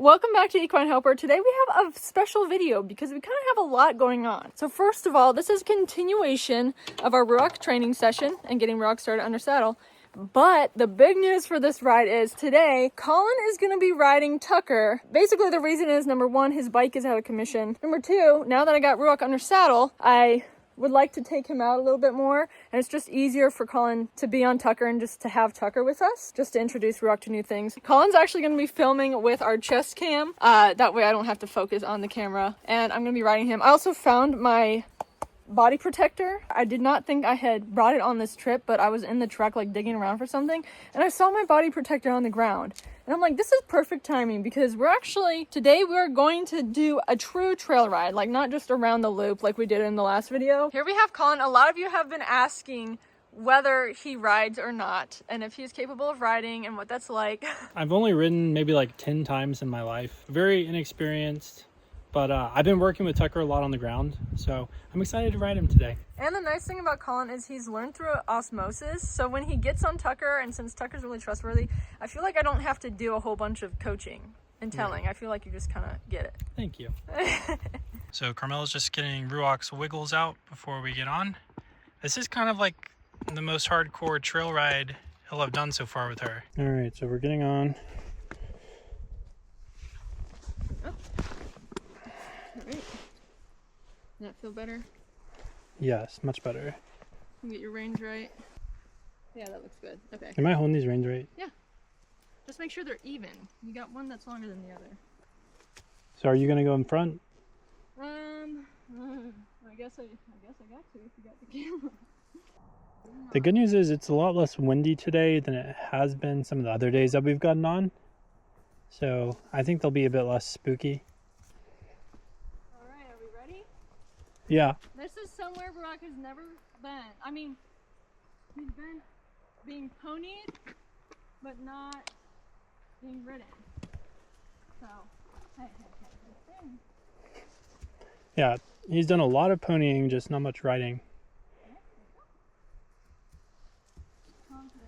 Welcome back to Equine Helper. Today we have a special video because we kind of have a lot going on. So first of all, this is a continuation of our Ruach training session and getting Ruach started under saddle. But the big news for this ride is today, Colin is going to be riding Tucker. Basically the reason is, number one, his bike is out of commission. Number two, now that I got Ruach under saddle, I would like to take him out a little bit more, and it's just easier for Colin to be on Tucker and just to have Tucker with us, just to introduce Ruach to new things. Colin's actually going to be filming with our chest cam, that way I don't have to focus on the camera, and I'm going to be riding him. I also found my body protector. I did not think I had brought it on this trip, but I was in the truck like digging around for something, and I saw my body protector on the ground. And I'm like, this is perfect timing because today we're going to do a true trail ride, like not just around the loop like we did in the last video. Here we have Colin. A lot of you have been asking whether he rides or not, and if he's capable of riding and what that's like. I've only ridden maybe like 10 times in my life. Very inexperienced, but I've been working with Tucker a lot on the ground, so I'm excited to ride him today. And the nice thing about Colin is he's learned through osmosis. So when he gets on Tucker, and since Tucker's really trustworthy, I feel like I don't have to do a whole bunch of coaching and telling. I feel like you just kind of get it. Thank you. So Carmela's just getting Ruach's wiggles out before we get on. This is kind of like the most hardcore trail ride he'll have done so far with her. All right, so we're getting on. Oh. All right. Does that feel better? Yes, much better. You get your reins right. Yeah, that looks good. Okay. Am I holding these reins right? Yeah. Just make sure they're even. You got one that's longer than the other. So are you gonna go in front? I guess I got to if you got the camera. The good news is it's a lot less windy today than it has been some of the other days that we've gotten on. So I think they'll be a bit less spooky. Alright, are we ready? Yeah. This is somewhere Ruach has never been. I mean, he's been being ponied, but not being ridden. So, hey. Yeah, he's done a lot of ponying, just not much riding. Confidence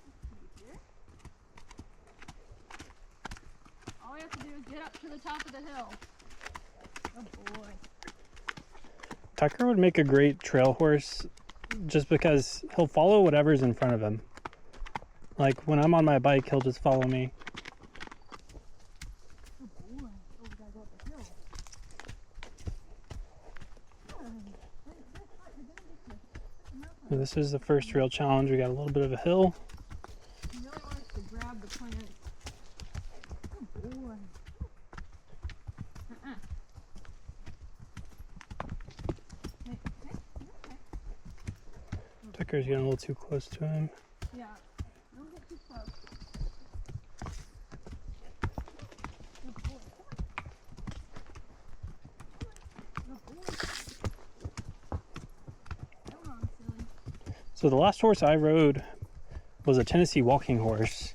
is key here. All we have to do is get up to the top of the hill. Oh boy. Tucker would make a great trail horse just because he'll follow whatever's in front of him. Like when I'm on my bike, he'll just follow me. Oh boy. Oh, we gotta go up the hill. So this is the first real challenge. We got a little bit of a hill. You really want us to grab the plant. Oh boy. Hey, okay. Tucker's getting a little too close to him. Yeah. Don't get too close. Oh boy. Oh boy. Come on, silly. So the last horse I rode was a Tennessee walking horse.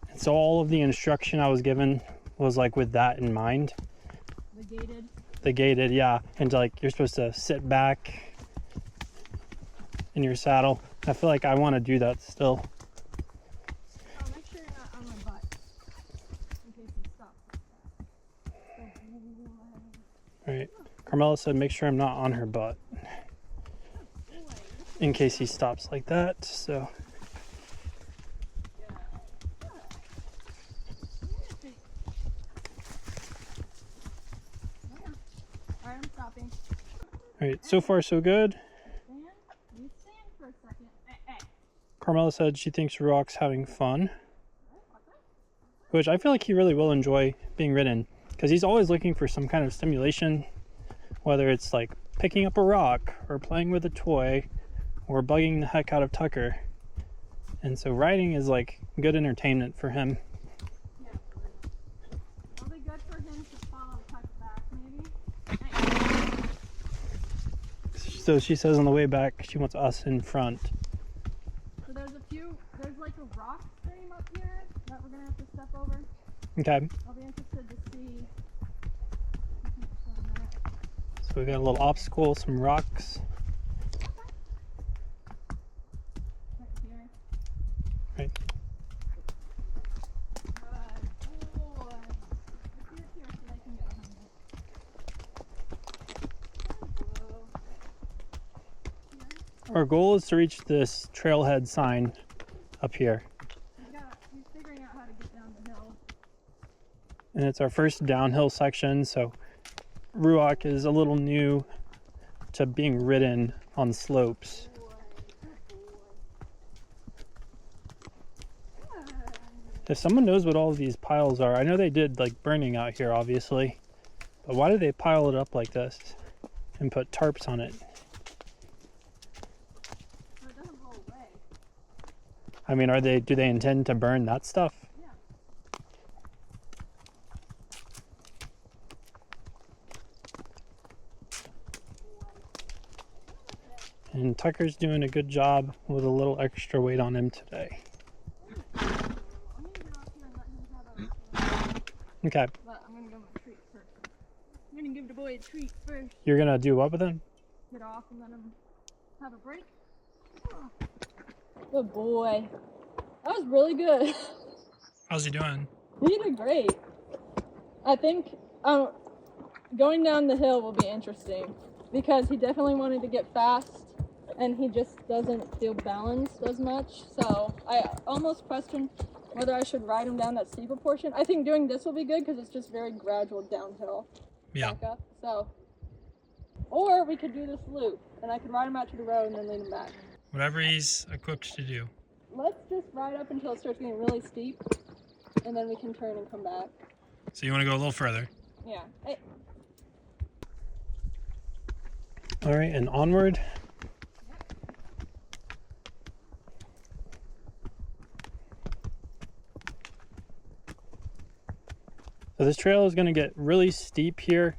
And so all of the instruction I was given was like with that in mind. The gated. The gated, yeah. And like you're supposed to sit back in your saddle. I feel like I want to do that still. Oh, make sure you're not on my butt. In case he stops like that. All right. Carmela said make sure I'm not on her butt in case he stops like that. So Alright, I'm stopping. all right, so far so good. You stand for a second. Hey. Carmela said she thinks Ruach's having fun, which I feel like he really will enjoy being ridden because he's always looking for some kind of stimulation, whether it's like picking up a rock or playing with a toy or bugging the heck out of Tucker. And so riding is like good entertainment for him. Yeah, it'll be good for him to follow Tuck back, maybe. Hey. So she says on the way back she wants us in front. So there's like a rock stream up here that we're gonna have to step over. Okay. I'll be interested to see. So we got a little obstacle, some rocks. Right here. Right. Our goal is to reach this trailhead sign up here. He's figuring out how to get down the hill. And it's our first downhill section, so Ruach is a little new to being ridden on slopes. If someone knows what all of these piles are, I know they did like burning out here obviously, but why do they pile it up like this and put tarps on it? So it doesn't blow away. I mean, do they intend to burn that stuff? Yeah. And Tucker's doing a good job with a little extra weight on him today. Okay. But I'm gonna give him a treat first. I'm gonna give the boy a treat first. You're gonna do what with him? Get off and let him have a break. Good boy. That was really good. How's he doing? He did great. I think going down the hill will be interesting because he definitely wanted to get fast and he just doesn't feel balanced as much. So I almost questioned whether I should ride him down that steeper portion. I think doing this will be good because it's just very gradual downhill. Yeah. Back up. So, or we could do this loop and I could ride him out to the road and then lead him back. Whatever he's equipped to do. Let's just ride up until it starts getting really steep and then we can turn and come back. So you want to go a little further? Yeah. Hey. All right, and onward. So this trail is going to get really steep here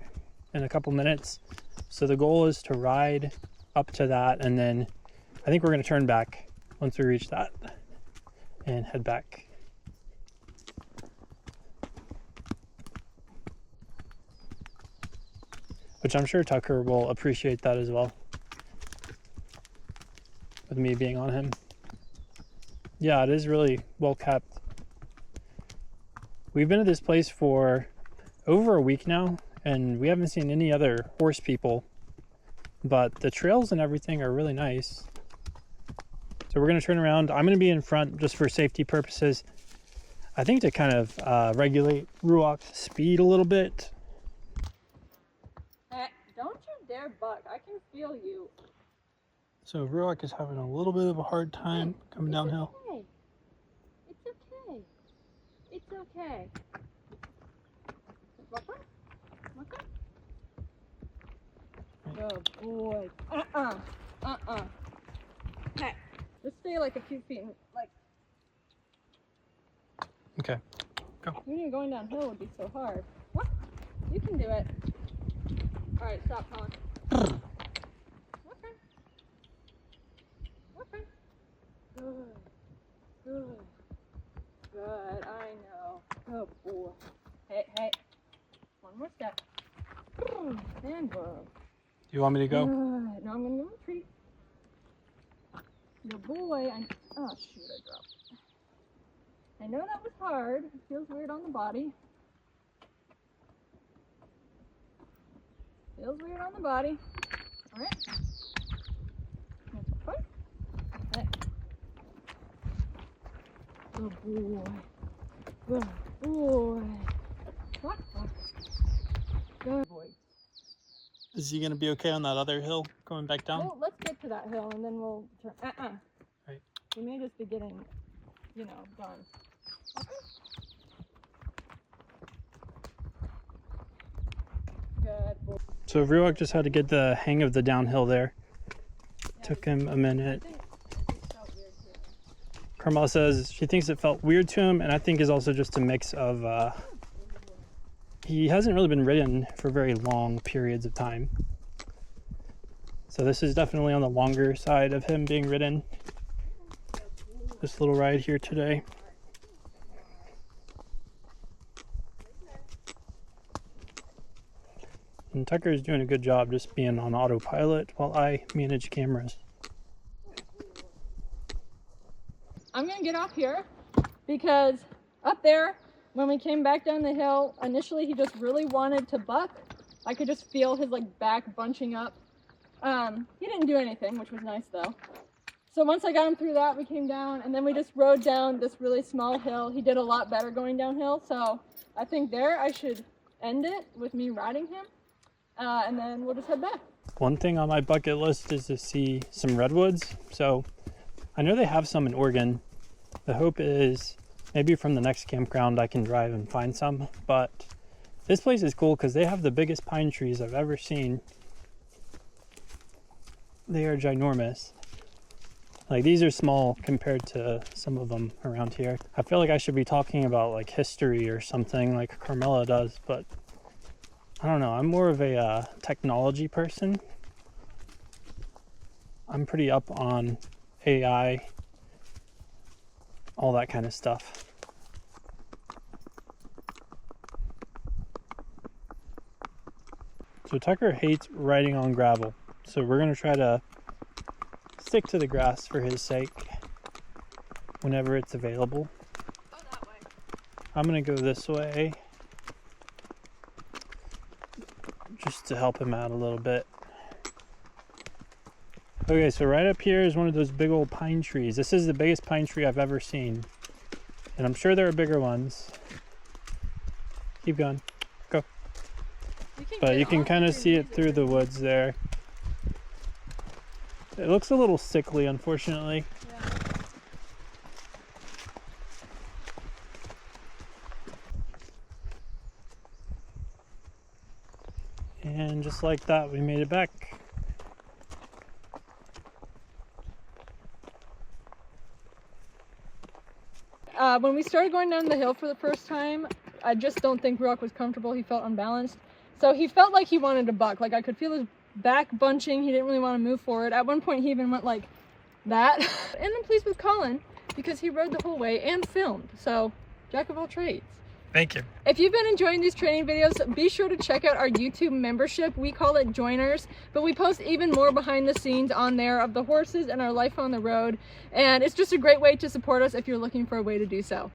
in a couple minutes. So the goal is to ride up to that, and then I think we're going to turn back once we reach that and head back. Which I'm sure Tucker will appreciate that as well, with me being on him. Yeah, it is really well kept. We've been at this place for over a week now, and we haven't seen any other horse people, but the trails and everything are really nice. So we're going to turn around. I'm going to be in front just for safety purposes. I think to kind of regulate Ruach's speed a little bit. Hey, don't you dare buck. I can feel you. So Ruach is having a little bit of a hard time coming downhill. Okay. It's okay. It's okay. Walk on. Walk on. Good boy. Hey, just stay like a few feet. Like, Okay. when you're going downhill would be so hard. What? You can do it. All right, stop, Colin. Okay. Okay. Good. Good. Good. I know. Good boy. Hey, hey. One more step. And whoa. Do you want me to go? Good. Now I'm gonna give him a treat. Good boy. Oh shoot! I dropped. I know that was hard. It feels weird on the body. Feels weird on the body. All right. That's okay. Hey. Good boy. Good boy. What? Good boy. Is he going to be okay on that other hill going back down? Well, let's get to that hill and then we'll turn. Right. We may just be getting, done. Okay. Good boy. So Ruach just had to get the hang of the downhill there. Took him a minute. I think it felt weird too. Carmela says she thinks it felt weird to him, and I think is also just a mix of he hasn't really been ridden for very long periods of time. So this is definitely on the longer side of him being ridden. This little ride here today. And Tucker is doing a good job just being on autopilot while I manage cameras. I'm gonna get off here because up there, when we came back down the hill, initially he just really wanted to buck. I could just feel his back bunching up He didn't do anything, which was nice though. So once I got him through that, we came down, and then we just rode down this really small hill. He did a lot better going downhill, so I think there I should end it with me riding him, and then we'll just head back. One thing on my bucket list is to see some redwoods. So I know they have some in Oregon. The hope is maybe from the next campground I can drive and find some, but this place is cool because they have the biggest pine trees I've ever seen. They are ginormous. Like, these are small compared to some of them around here. I feel like I should be talking about like history or something like Carmela does, but I don't know. I'm more of a technology person. I'm pretty up on AI, all that kind of stuff. So Tucker hates riding on gravel, so we're gonna try to stick to the grass for his sake whenever it's available. Go that way. I'm gonna go this way just to help him out a little bit. Okay, so right up here is one of those big old pine trees. This is the biggest pine tree I've ever seen, and I'm sure there are bigger ones. Keep going, go. But you can kind of see it through the woods there. It looks a little sickly, unfortunately. Yeah. And just like that, we made it back. When we started going down the hill for the first time, I just don't think Rock was comfortable. He felt unbalanced. So he felt like he wanted to buck. Like, I could feel his back bunching. He didn't really want to move forward. At one point, he even went like that. And I'm pleased with Colin because he rode the whole way and filmed. So, jack of all trades. Thank you. If you've been enjoying these training videos, be sure to check out our YouTube membership. We call it Joiners, but we post even more behind the scenes on there of the horses and our life on the road. And it's just a great way to support us if you're looking for a way to do so.